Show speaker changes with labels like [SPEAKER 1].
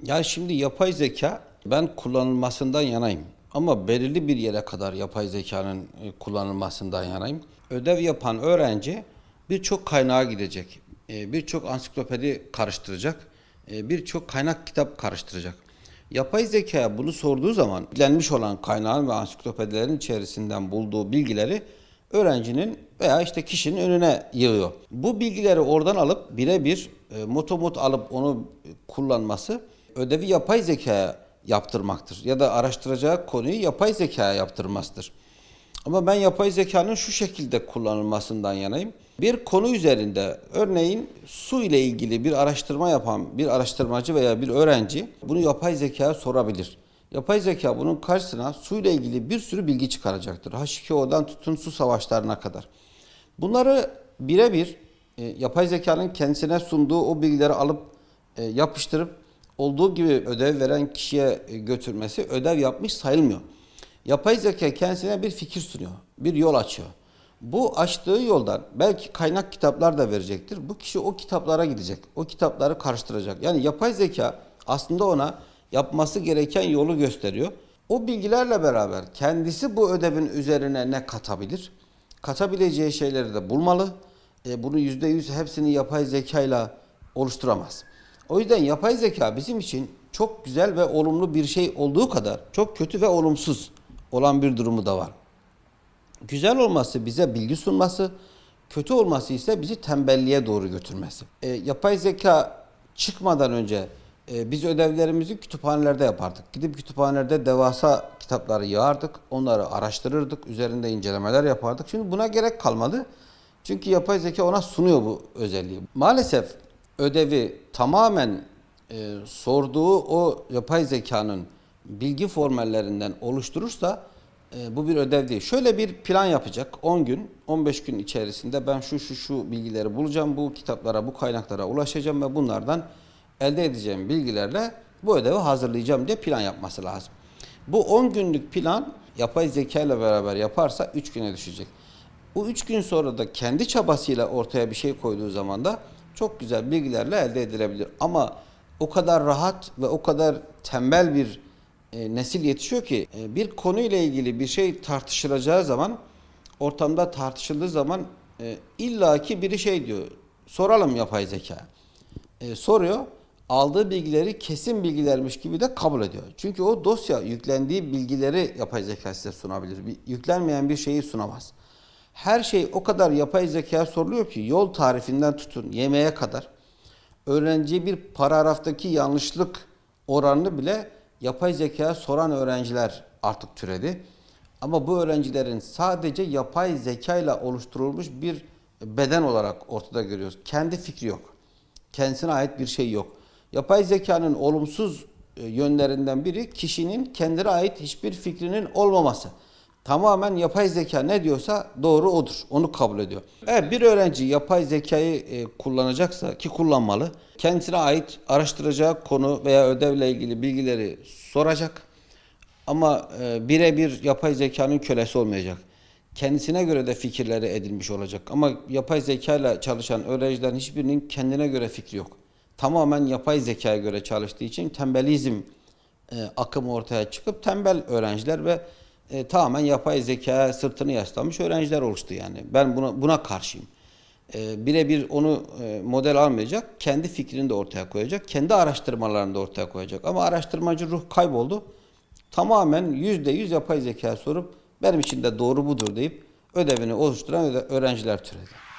[SPEAKER 1] Ya şimdi yapay zeka ben kullanılmasından yanayım. Ama belirli bir yere kadar yapay zekanın kullanılmasından yanayım. Ödev yapan öğrenci birçok kaynağa gidecek. Birçok ansiklopedi karıştıracak. Birçok kaynak kitap karıştıracak. Yapay zeka bunu sorduğu zaman bilinmiş olan kaynağın ve ansiklopedilerin içerisinden bulduğu bilgileri öğrencinin veya işte kişinin önüne yığıyor. Bu bilgileri oradan alıp birebir motomot alıp onu kullanması ödevi yapay zekaya yaptırmaktır. Ya da araştıracağı konuyu yapay zekaya yaptırmasıdır. Ama ben yapay zekanın şu şekilde kullanılmasından yanayım. Bir konu üzerinde örneğin su ile ilgili bir araştırma yapan bir araştırmacı veya bir öğrenci bunu yapay zekaya sorabilir. Yapay zeka bunun karşısına su ile ilgili bir sürü bilgi çıkaracaktır. H2O'dan tutun su savaşlarına kadar. Bunları birebir yapay zekanın kendisine sunduğu o bilgileri alıp yapıştırıp olduğu gibi ödev veren kişiye götürmesi ödev yapmış sayılmıyor. Yapay zeka kendisine bir fikir sunuyor, bir yol açıyor. Bu açtığı yoldan belki kaynak kitaplar da verecektir. Bu kişi o kitaplara gidecek, o kitapları karıştıracak. Yani yapay zeka aslında ona yapması gereken yolu gösteriyor. O bilgilerle beraber kendisi bu ödevin üzerine ne katabilir? Katabileceği şeyleri de bulmalı. Bunu %100 hepsini yapay zekayla oluşturamaz. O yüzden yapay zeka bizim için çok güzel ve olumlu bir şey olduğu kadar çok kötü ve olumsuz olan bir durumu da var. Güzel olması bize bilgi sunması, kötü olması ise bizi tembelliğe doğru götürmesi. Yapay zeka çıkmadan önce biz ödevlerimizi kütüphanelerde yapardık. Gidip kütüphanelerde devasa kitapları yığardık, onları araştırırdık, üzerinde incelemeler yapardık. Şimdi buna gerek kalmadı. Çünkü yapay zeka ona sunuyor bu özelliği. Maalesef ödevi tamamen sorduğu o yapay zekanın bilgi formellerinden oluşturursa bu bir ödev değil. Şöyle bir plan yapacak. 10 gün, 15 gün içerisinde ben şu bilgileri bulacağım. Bu kitaplara, bu kaynaklara ulaşacağım ve bunlardan elde edeceğim bilgilerle bu ödevi hazırlayacağım diye plan yapması lazım. Bu 10 günlük plan yapay zeka ile beraber yaparsa 3 güne düşecek. Bu 3 gün sonra da kendi çabasıyla ortaya bir şey koyduğu zaman da çok güzel bilgilerle elde edilebilir. Ama o kadar rahat ve o kadar tembel bir nesil yetişiyor ki bir konuyla ilgili bir şey tartışılacağı zaman ortamda tartışıldığı zaman illaki biri şey diyor. Soralım yapay zeka. Soruyor. Aldığı bilgileri kesin bilgilermiş gibi de kabul ediyor. Çünkü o dosya yüklendiği bilgileri yapay zeka size sunabilir. Yüklenmeyen bir şeyi sunamaz. Her şey o kadar yapay zekaya soruluyor ki yol tarifinden tutun yemeğe kadar. Öğrenciye bir paragraftaki yanlışlık oranını bile yapay zekaya soran öğrenciler artık türedi. Ama bu öğrencilerin sadece yapay zeka ile oluşturulmuş bir beden olarak ortada görüyoruz. Kendi fikri yok. Kendisine ait bir şey yok. Yapay zekanın olumsuz yönlerinden biri kişinin kendine ait hiçbir fikrinin olmaması. Tamamen yapay zeka ne diyorsa doğru odur. Onu kabul ediyor. Evet, bir öğrenci yapay zekayı kullanacaksa ki kullanmalı. Kendisine ait araştıracağı konu veya ödevle ilgili bilgileri soracak. Ama birebir yapay zekanın kölesi olmayacak. Kendisine göre de fikirleri edinmiş olacak. Ama yapay zeka ile çalışan öğrencilerin hiçbirinin kendine göre fikri yok. Tamamen yapay zekaya göre çalıştığı için tembelizm akımı ortaya çıkıp tembel öğrenciler ve tamamen yapay zekaya sırtını yaslamış öğrenciler oluştu yani. Ben buna karşıyım. Birebir onu model almayacak, kendi fikrini de ortaya koyacak, kendi araştırmalarını da ortaya koyacak. Ama araştırmacı ruh kayboldu. Tamamen %100 yapay zekaya sorup benim için de doğru budur deyip ödevini oluşturan öğrenciler türedi.